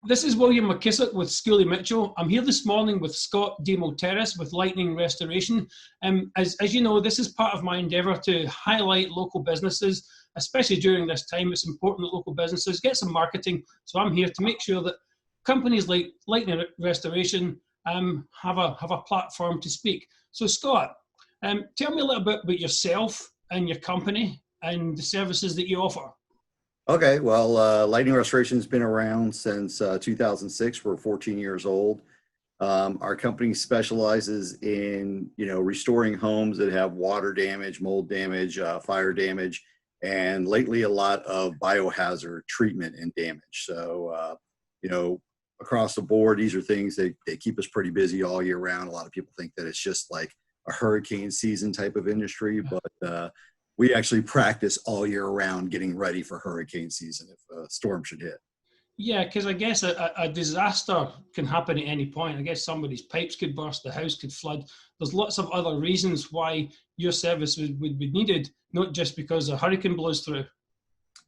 This is William McKissock with Schooley Mitchell. I'm here this morning with Scott DeMalteris with Lightning Restoration. As you know, this is part of my endeavour to highlight local businesses, especially during this time. It's important that local businesses get some marketing. So I'm here to make sure that companies like Lightning Restoration have a platform to speak. So Scott, tell me a little bit about yourself and your company and the services that you offer. Okay, well, Lightning Restoration has been around since 2006. We're 14 years old. Our company specializes in, restoring homes that have water damage, mold damage, fire damage, and lately a lot of biohazard treatment and damage. So, across the board, these are things that they keep us pretty busy all year round. A lot of people think that it's just like a hurricane season type of industry, but we actually practice all year round getting ready for hurricane season if a storm should hit. Yeah, because I guess a disaster can happen at any point. I guess somebody's pipes could burst, the house could flood. There's lots of other reasons why your service would be needed, not just because a hurricane blows through.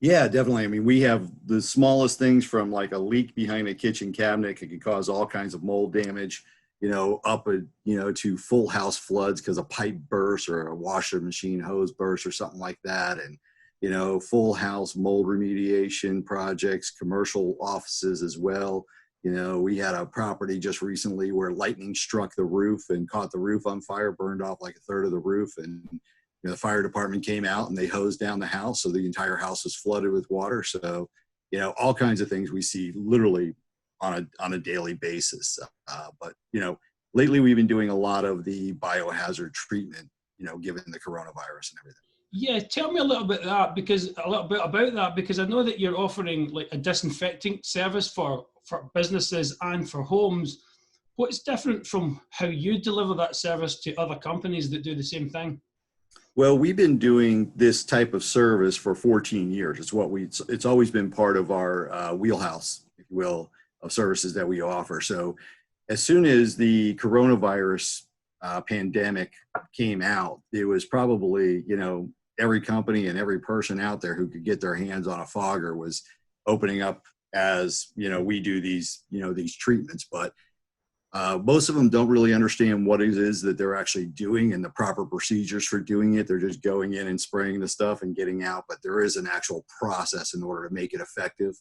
Yeah, definitely. I mean, we have the smallest things from like a leak behind a kitchen cabinet that could cause all kinds of mold damage, to full house floods because a pipe bursts or a washer machine hose bursts or something like that. And, full house mold remediation projects, commercial offices as well. We had a property just recently where lightning struck the roof and caught the roof on fire, burned off like a third of the roof. And the fire department came out and they hosed down the house. So the entire house was flooded with water. So, all kinds of things we see literally on a daily basis. But lately we've been doing a lot of the biohazard treatment, given the coronavirus and everything. Yeah, tell me a little bit about that because I know that you're offering like a disinfecting service for businesses and for homes. What's different from how you deliver that service to other companies that do the same thing? Well, we've been doing this type of service for 14 years. It's always been part of our wheelhouse, if you will, of services that we offer. So as soon as the coronavirus pandemic came out, it was probably, every company and every person out there who could get their hands on a fogger was opening up as, we do these treatments. But most of them don't really understand what it is that they're actually doing and the proper procedures for doing it. They're just going in and spraying the stuff and getting out, but there is an actual process in order to make it effective.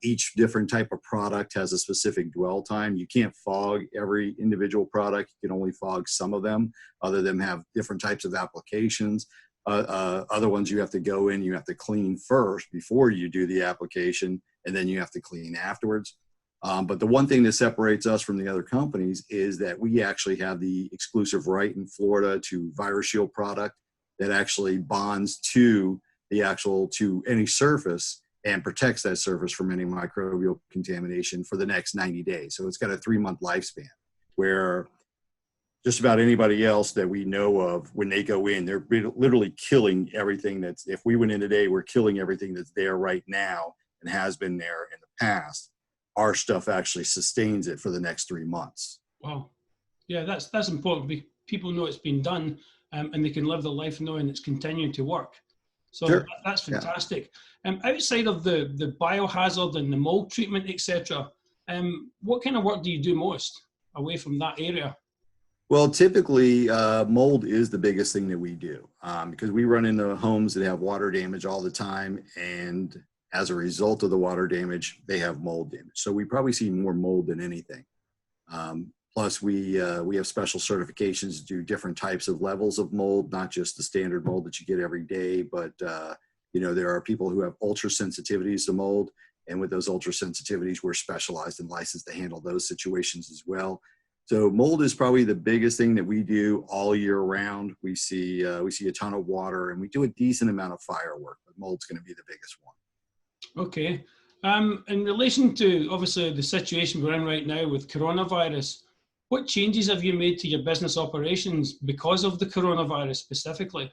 Each different type of product has a specific dwell time. You can't fog every individual product. You can only fog some of them. Other than have different types of applications. Other ones you have to go in, you have to clean first before you do the application, and then you have to clean afterwards. But the one thing that separates us from the other companies is that we actually have the exclusive right in Florida to Virus Shield product that actually bonds to any surface and protects that surface from any microbial contamination for the next 90 days. So it's got a 3-month lifespan, where just about anybody else that we know of, when they go in, they're literally killing everything if we went in today, we're killing everything that's there right now and has been there in the past. Our stuff actually sustains it for the next 3 months. Wow. Yeah, that's important. People know it's been done and they can live their life knowing it's continuing to work. So sure. That's fantastic. Yeah. Outside of the biohazard and the mold treatment, etc., what kind of work do you do most away from that area? Well, typically, mold is the biggest thing that we do because we run into homes that have water damage all the time, and as a result of the water damage, they have mold damage. So we probably see more mold than anything. Plus, we have special certifications to do different types of levels of mold, not just the standard mold that you get every day, but there are people who have ultra sensitivities to mold, and with those ultra sensitivities, we're specialized and licensed to handle those situations as well. So mold is probably the biggest thing that we do all year round. We see a ton of water, and we do a decent amount of fire work, but mold's going to be the biggest one. Okay. In relation to obviously the situation we're in right now with coronavirus, what changes have you made to your business operations because of the coronavirus specifically?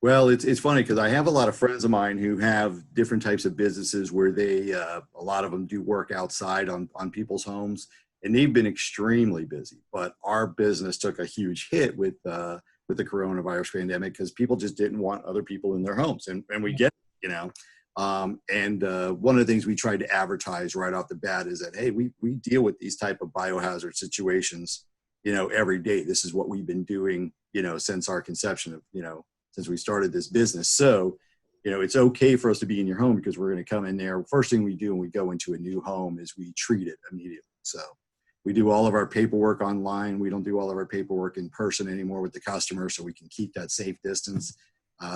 Well, it's funny because I have a lot of friends of mine who have different types of businesses where they, a lot of them do work outside on people's homes, and they've been extremely busy. But our business took a huge hit with the coronavirus pandemic because people just didn't want other people in their homes, and we get it, One of the things we tried to advertise right off the bat is that, hey, we deal with these type of biohazard situations, every day. This is what we've been doing, since our conception of, since we started this business. So, it's okay for us to be in your home because we're going to come in there. First thing we do when we go into a new home is we treat it immediately. So we do all of our paperwork online. We don't do all of our paperwork in person anymore with the customer, so we can keep that safe distance.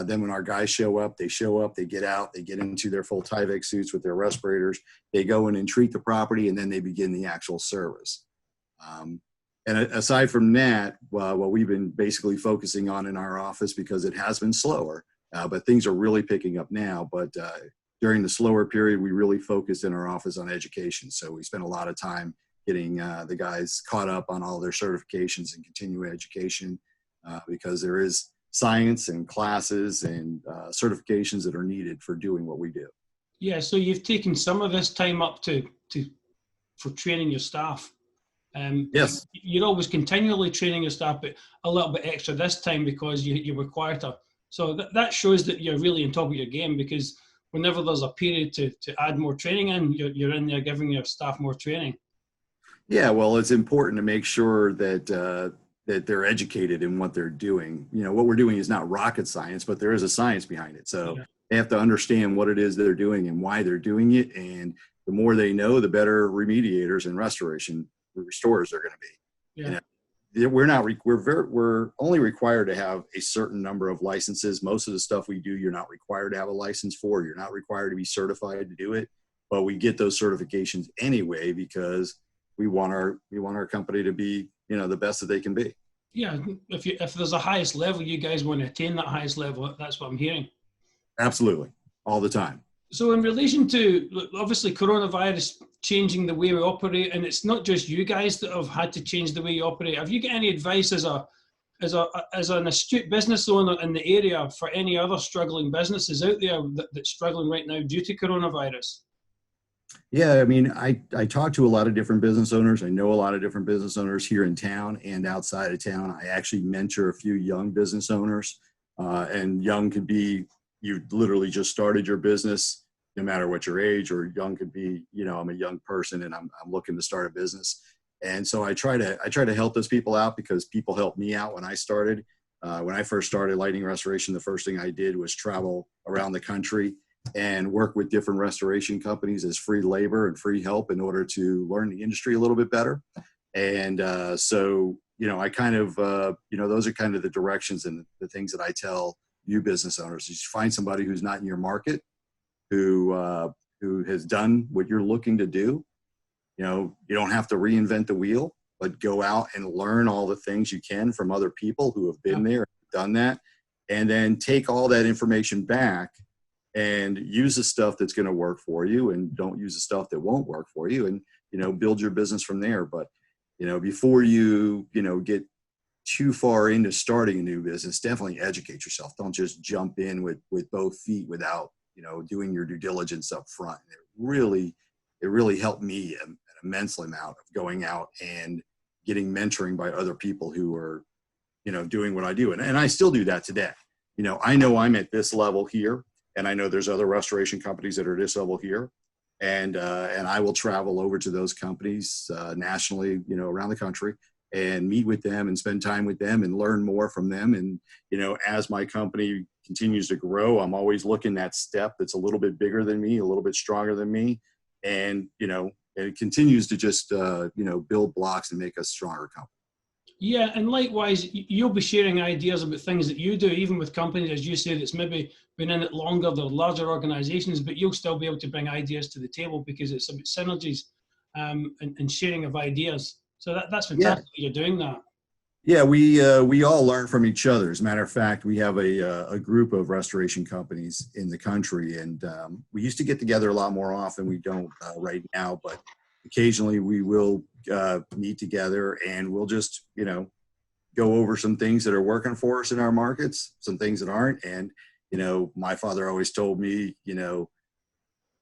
Then when our guys show up, they get out, they get into their full Tyvek suits with their respirators. They go in and treat the property, and then they begin the actual service. And aside from that, what we've been basically focusing on in our office, because it has been slower, but things are really picking up now. But during the slower period, we really focused in our office on education. So we spent a lot of time getting the guys caught up on all their certifications and continuing education, because there is science and classes and certifications that are needed for doing what we do. Yeah, so you've taken some of this time up for training your staff. Yes. You're always continually training your staff, but a little bit extra this time because you require to. So that shows that you're really on top of your game, because whenever there's a period to add more training in, you're in there giving your staff more training. Yeah, well, it's important to make sure that that they're educated in what they're doing. What we're doing is not rocket science, but there is a science behind it. So they have to understand what it is they're doing and why they're doing it. And the more they know, the better remediators and restorers they're going to be. Yeah. We're only required to have a certain number of licenses. Most of the stuff we do, you're not required to have a license for. You're not required to be certified to do it, but we get those certifications anyway because we want our company to be, the best that they can be. Yeah, if there's a highest level, you guys want to attain that highest level. That's what I'm hearing. Absolutely, all the time. So in relation to, obviously, coronavirus changing the way we operate, and it's not just you guys that have had to change the way you operate. Have you got any advice as an astute business owner in the area for any other struggling businesses out there that's struggling right now due to coronavirus? Yeah, I mean, I talk to a lot of different business owners. I know a lot of different business owners here in town and outside of town. I actually mentor a few young business owners, and young could be you literally just started your business, no matter what your age, or young could be, I'm a young person and I'm looking to start a business. And so I try to help those people out because people helped me out when I started. When I first started lighting restoration, the first thing I did was travel around the country and work with different restoration companies as free labor and free help in order to learn the industry a little bit better. And so, I kind of, those are kind of the directions and the things that I tell you business owners. You find somebody who's not in your market, who has done what you're looking to do. You don't have to reinvent the wheel, but go out and learn all the things you can from other people who have been there, done that, and then take all that information back and use the stuff that's going to work for you, and don't use the stuff that won't work for you, and build your business from there. But before you get too far into starting a new business, definitely educate yourself. Don't just jump in with both feet without doing your due diligence up front. It really helped me an immense amount of going out and getting mentoring by other people who are doing what I do, and I still do that today. I know I'm at this level here, and I know there's other restoration companies that are at this level here, and I will travel over to those companies nationally, around the country, and meet with them and spend time with them and learn more from them. And as my company continues to grow, I'm always looking that step that's a little bit bigger than me, a little bit stronger than me, and it continues to just build blocks and make us a stronger company. Yeah, and likewise, you'll be sharing ideas about things that you do, even with companies, as you say, that's maybe been in it longer, they're larger organizations, but you'll still be able to bring ideas to the table because it's about synergies and sharing of ideas. So that's fantastic that you're doing that. Yeah, we all learn from each other. As a matter of fact, we have a group of restoration companies in the country, and we used to get together a lot more often. We don't right now, but occasionally we will meet together, and we'll just go over some things that are working for us in our markets, some things that aren't. And my father always told me, the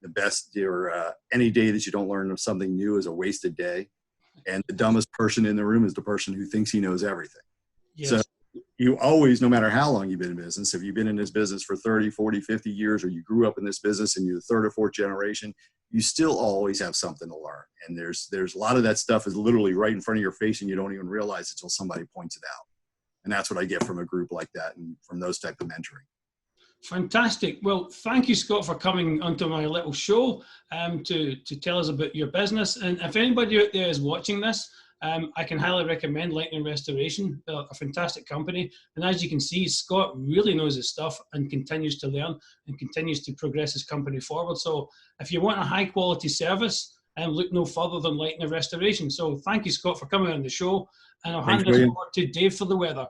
best or any day that you don't learn something new is a wasted day. And the dumbest person in the room is the person who thinks he knows everything. Yes. So, you always, no matter how long you've been in business, if you've been in this business for 30, 40, 50 years, or you grew up in this business and you're the third or fourth generation, you still always have something to learn. And there's a lot of that stuff is literally right in front of your face and you don't even realize it until somebody points it out. And that's what I get from a group like that and from those type of mentoring. Fantastic. Well, thank you, Scott, for coming onto my little show to tell us about your business. And if anybody out there is watching this, I can highly recommend Lightning Restoration. They're a fantastic company. And as you can see, Scott really knows his stuff and continues to learn and continues to progress his company forward. So if you want a high quality service, look no further than Lightning Restoration. So thank you, Scott, for coming on the show. And I'll hand this over to Dave for the weather.